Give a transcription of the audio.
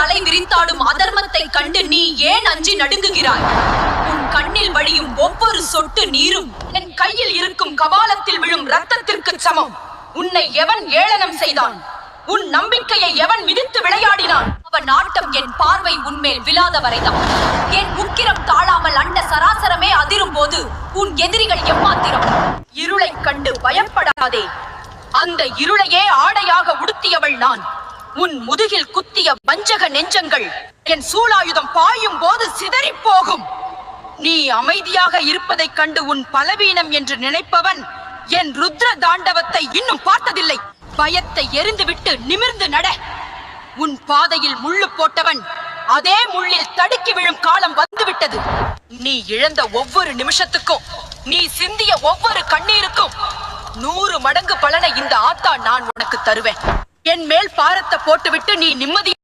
தலை விரித்தாடும் அதர்மத்தை கண்டு நீ ஏன் அஞ்சி நடுங்குகிறாய்? உன் கண்ணில் வழியும் ஒவ்வொரு சொட்டு நீரும் என் கையில் இருக்கும் கபாலத்தில் விழும் ரத்தத்திற்கு சமம். உன்னை எவன் ஏளனம் செய்தான்? உன் நம்பிக்கையை எவன் மிதித்து விளையாடினான்? அவன் நாட்டம் என் பார்வை உன்மேல் விழாத வரைதான். என் உக்கிரம் தாழாமல் அண்ட சராசரமே அதிரும் போது உன் எதிரிகள் எம்மாத்திரம்? இருளை கண்டு பயப்படாதே, அந்த இருளையே ஆடையாக உடுத்தியவள் நான். உன் முதுகில் குத்திய வஞ்சக நெஞ்சங்கள் என் சூலாயுதம் பாயும் போது சிதறி போகும். நீ அமைதியாக இருப்பதைக் கண்டு உன் பலவீனம் என்று நினைப்பவன் என் ருத்ர தாண்டவத்தை இன்னும் பார்த்ததில்லை. பயத்தை எரிந்துவிட்டு நிமிர்ந்து நட. உன் பாதையில் முள்ளு போட்டவன் அதே முள்ளில் தடுக்கி விழும் காலம் வந்துவிட்டது. நீ இழந்த ஒவ்வொரு நிமிஷத்துக்கும், நீ சிந்திய ஒவ்வொரு கண்ணீருக்கும் 100 மடங்கு பலனை இந்த ஆத்தா நான் உனக்கு தருவேன். என் மேல் பாரத்தை போட்டுவிட்டு நீ நிம்மதி